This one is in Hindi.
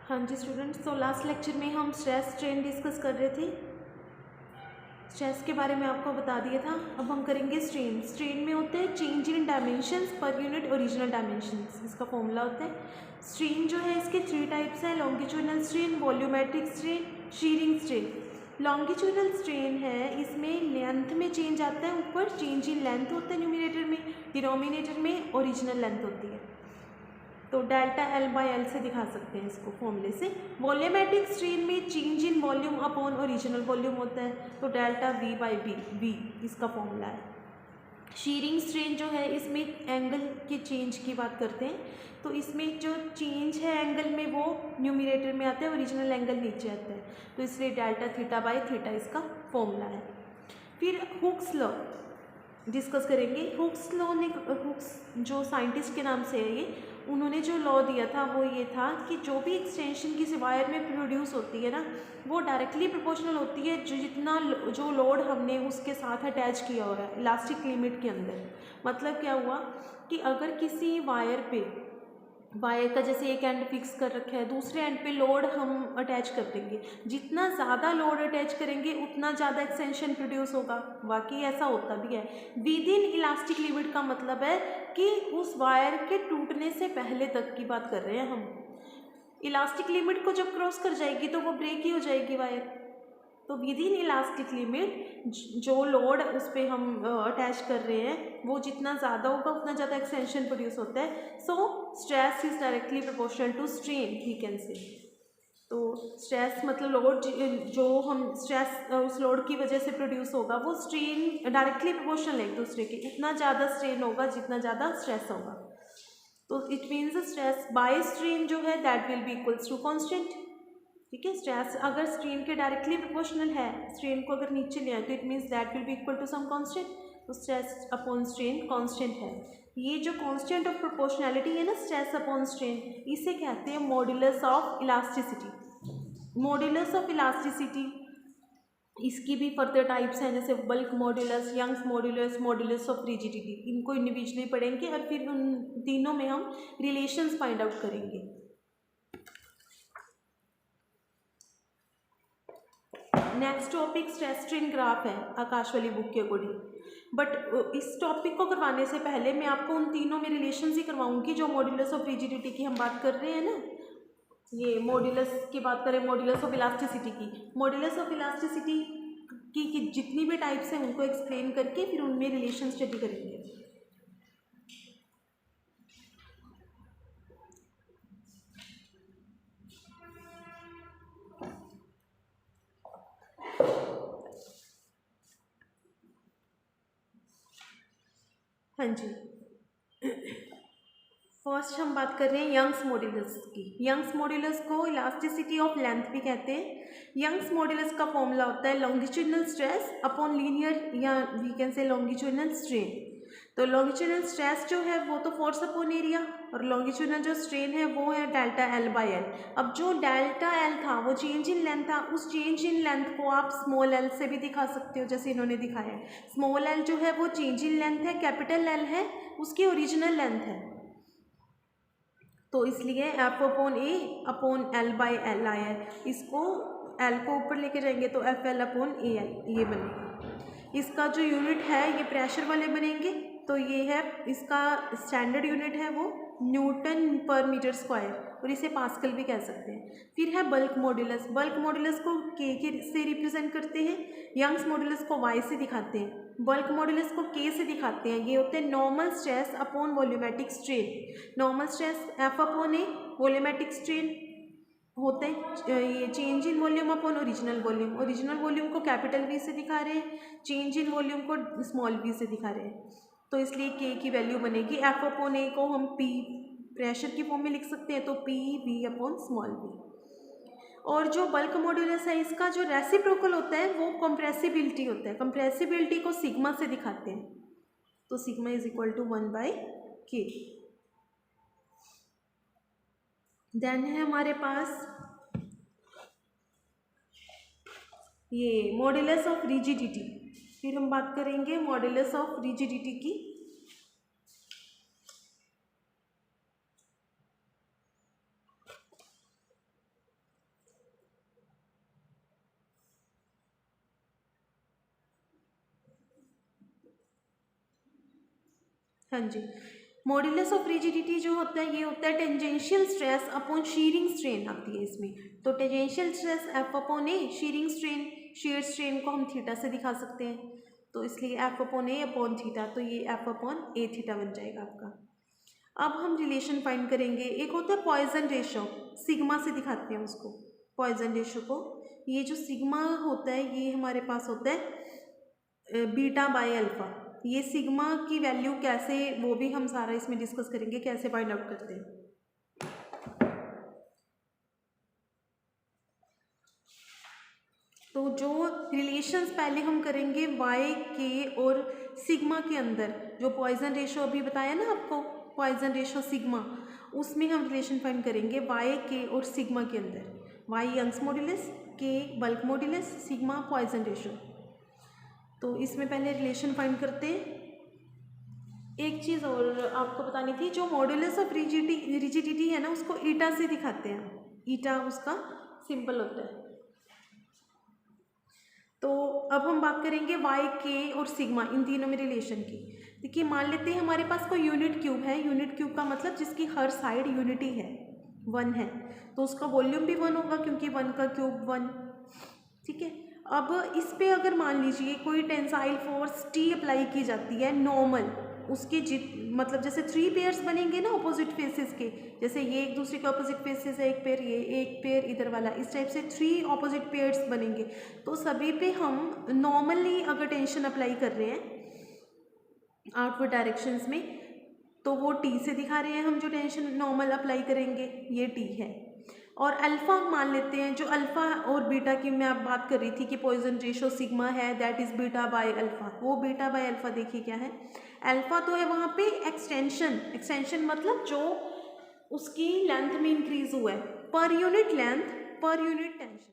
हाँ जी स्टूडेंट्स, तो लास्ट लेक्चर में हम स्ट्रेस स्ट्रेन डिस्कस कर रहे थे। स्ट्रेस के बारे में आपको बता दिया था। अब हम करेंगे स्ट्रेन। स्ट्रेन में होते हैं चेंज इन dimensions per unit original dimensions, इसका फॉर्मूला होता है। स्ट्रेन जो है इसके 3 टाइप्स हैं, longitudinal strain, volumetric strain, shearing strain. Longitudinal strain है, इसमें लेंथ में चेंज आता है, ऊपर चेंज इन लेंथ होता है न्यूमिनेटर में, डिनोमिनेटर में ओरिजिनल लेंथ होती है। तो डेल्टा एल बाई एल से दिखा सकते हैं इसको फॉर्मूले से। वॉल्यूमेट्रिक स्ट्रेन में change in volume upon original volume होता है, तो डेल्टा वी बाई वी इसका फॉर्मूला है। शीयरिंग स्ट्रेन जो है इसमें एंगल के चेंज की बात करते हैं, तो इसमें जो चेंज है एंगल में वो न्यूमिनेटर में आता है, ओरिजिनल एंगल नीचे आता है, तो इसलिए डेल्टा थीटा बाई थीटा इसका फॉर्मूला है। फिर हुक्स लॉ डिस्कस करेंगे। हुक्स लॉ ने, हुक्स जो साइंटिस्ट के नाम से है ये, उन्होंने जो लॉ दिया था वो ये था कि जो भी एक्सटेंशन किसी वायर में प्रोड्यूस होती है ना, वो डायरेक्टली प्रोपोर्शनल होती है जो लोड हमने उसके साथ अटैच किया हो रहा है इलास्टिक लिमिट के अंदर। मतलब क्या हुआ कि अगर किसी वायर का जैसे एक एंड फिक्स कर रखा है, दूसरे एंड पे लोड हम अटैच कर देंगे, जितना ज़्यादा लोड अटैच करेंगे उतना ज़्यादा एक्सटेंशन प्रोड्यूस होगा। वाकई ऐसा होता भी है। विद इन इलास्टिक लिमिट का मतलब है कि उस वायर के टूटने से पहले तक की बात कर रहे हैं हम। इलास्टिक लिमिट को जब क्रॉस कर जाएगी तो वो ब्रेक ही हो जाएगी वायर। तो विद इन इलास्टिक लिमिट जो लोड उस पर हम अटैच कर रहे हैं वो जितना ज़्यादा होगा उतना ज़्यादा एक्सटेंशन प्रोड्यूस होता है। So stress is directly proportional to strain, we can say. तो स्ट्रेस मतलब लोड जो हम स्ट्रेस उस लोड की वजह से प्रोड्यूस होगा वो स्ट्रेन डायरेक्टली प्रोपोर्शनल है एक दूसरे के, उतना ज़्यादा स्ट्रेन होगा जितना ज़्यादा स्ट्रेस होगा। तो it means stress by strain जो है that will be equals to constant. ठीक है, स्ट्रेस अगर स्ट्रेन के डायरेक्टली प्रोपोर्शनल है, स्ट्रेन को अगर नीचे ले आए तो it means that will be equal to some constant. तो स्ट्रेस अपॉन स्ट्रेन कांस्टेंट है। ये जो कांस्टेंट ऑफ प्रोपोर्शनैलिटी है ना, स्ट्रेस अपॉन स्ट्रेन, इसे कहते हैं modulus of elasticity. Modulus of elasticity, इसकी भी फर्दर टाइप्स हैं जैसे bulk modulus, Young's modulus, modulus of rigidity. इनको इंडिविजुअली पढ़ेंगे और फिर उन तीनों में हम रिलेशंस फाइंड आउट करेंगे। Next topic stress strain graph है आकाश वाली बुक के अकॉर्डिंग। बट इस टॉपिक को करवाने से पहले मैं आपको उन तीनों में रिलेशंस ही करवाऊंगी जो मॉड्यूलस ऑफ रिजिडिटी की हम बात कर रहे हैं ना। ये मॉड्यूलस की बात करें, मॉड्यूलस ऑफ इलास्टिसिटी की, मॉड्यूलस ऑफ इलास्टिसिटी की जितनी भी टाइप्स हैं उनको एक्सप्लेन करके फिर उनमें रिलेशन स्टडी करेंगे। हाँ जी, फर्स्ट हम बात कर रहे हैं यंग्स मॉड्यूलस की। यंग्स मॉड्यूलस को इलास्टिसिटी ऑफ लेंथ भी कहते हैं। यंग्स मॉड्यूलस का फॉर्मूला होता है लॉन्गिट्यूडनल स्ट्रेस अपॉन लीनियर या we can say longitudinal strain. तो लॉन्गिट्यूडनल स्ट्रेस जो है वो तो फोर्स अपॉन एरिया, और लॉन्गिट्यूडनल जो स्ट्रेन है वो है डेल्टा एल बाई एल। अब जो डेल्टा एल था वो चेंज इन लेंथ था, उस चेंज इन लेंथ को आप स्मॉल एल से भी दिखा सकते हो जैसे इन्होंने दिखाया है। स्मॉल एल जो है वो चेंज इन लेंथ है, कैपिटल एल है उसकी ओरिजिनल लेंथ है, तो इसलिए F upon A upon L by L आया है। इसको एल को ऊपर लेके जाएंगे तो F L upon A L ये बनेगा। इसका जो यूनिट है ये प्रेशर वाले बनेंगे, तो ये है इसका स्टैंडर्ड यूनिट है वो न्यूटन पर मीटर स्क्वायर, और इसे पास्कल भी कह सकते हैं। फिर है बल्क मॉड्यूलस। बल्क मॉड्यूलस को के से रिप्रेजेंट करते हैं, यंग्स मॉड्यूलस को वाई से दिखाते हैं, बल्क मॉड्यूलस को के से दिखाते हैं। ये होते हैं normal stress upon volumetric strain. Normal stress F upon A, volumetric strain होते हैं ये change in volume upon original volume. Original volume को कैपिटल वी से दिखा रहे हैं, चेंज इन वॉल्यूम को स्मॉल वी से दिखा रहे हैं, तो इसलिए के की वैल्यू बनेगी एफ अपॉन ए को हम पी प्रेशर की फॉर्म में लिख सकते हैं, तो P V upon small V. और जो बल्क मॉड्यूलस है इसका जो रेसिप्रोकल होता है वो कंप्रेसिबिलिटी होता है। कंप्रेसिबिलिटी को सिग्मा से दिखाते हैं, तो sigma is equal to 1/k। Then है हमारे पास ये मॉड्यूलस ऑफ रिजिडिटी। फिर हम बात करेंगे मॉड्यूलस ऑफ रिजिडिटी की। हाँ जी, मॉड्यूलस ऑफ रिजिडिटी जो होता है ये होता है tangential stress upon shearing strain आती है इसमें। तो टेंजेंशियल स्ट्रेस एफ अपॉन ए, शीयरिंग स्ट्रेन, शीयर स्ट्रेन को हम थीटा से दिखा सकते हैं, तो इसलिए एफ अपॉन ए अपॉन थीटा, तो ये एफ अपॉन ए थीटा बन जाएगा आपका। अब हम रिलेशन फाइंड करेंगे। एक होता है पॉइजन रेशो, सिग्मा से दिखाते हैं उसको, पॉइजन रेशो को। ये जो सिग्मा होता है ये हमारे पास होता है बीटा बाय अल्फा। ये सिग्मा की वैल्यू कैसे, वो भी हम सारा इसमें डिस्कस करेंगे कैसे फाइंड आउट करते हैं। तो जो रिलेशंस पहले हम करेंगे वाई के और सिग्मा के अंदर, जो पॉइजन रेशो अभी बताया ना आपको, पॉइजन रेशो सिग्मा, उसमें हम रिलेशन फाइंड करेंगे वाई के और सिग्मा के अंदर। वाई यंग्स मॉड्यूलस, के bulk modulus, sigma Poisson ratio. तो इसमें पहले रिलेशन फाइंड करते हैं। एक चीज़ और आपको बतानी थी, जो मॉड्यूलस ऑफ रिजिडिटी है ना उसको ईटा से दिखाते हैं, ईटा उसका सिंबल होता है। तो अब हम बात करेंगे वाई के और सिग्मा इन तीनों में रिलेशन की। देखिए मान लेते हैं हमारे पास कोई यूनिट क्यूब है, यूनिट क्यूब का मतलब जिसकी हर साइड यूनिटी है, 1 है, तो उसका वॉल्यूम भी 1 होगा क्योंकि 1 का क्यूब 1, ठीक है। अब इस पे अगर मान लीजिए कोई टेंसाइल फोर्स टी अप्लाई की जाती है नॉर्मल, उसके मतलब जैसे 3 पेयर्स बनेंगे ना अपोजिट फेसेस के, जैसे ये एक दूसरे के अपोजिट फेसेस है, एक पेयर ये, एक पेयर इधर वाला, इस टाइप से 3 अपोजिट पेयर्स बनेंगे। तो सभी पे हम नॉर्मली अगर टेंशन अप्लाई कर रहे हैं आउटवर्ड डायरेक्शंस में, तो वो टी से दिखा रहे हैं हम, जो टेंशन नॉर्मल अप्लाई करेंगे ये टी है। और अल्फ़ा मान लेते हैं, जो अल्फ़ा और बीटा की मैं अब बात कर रही थी कि पॉइजन रेशो सिग्मा है, that is beta by alpha. वो बीटा बाय अल्फ़ा देखिए क्या है, अल्फ़ा तो है वहाँ पे एक्सटेंशन, एक्सटेंशन मतलब जो उसकी लेंथ में इंक्रीज हुआ है per unit length per unit tension.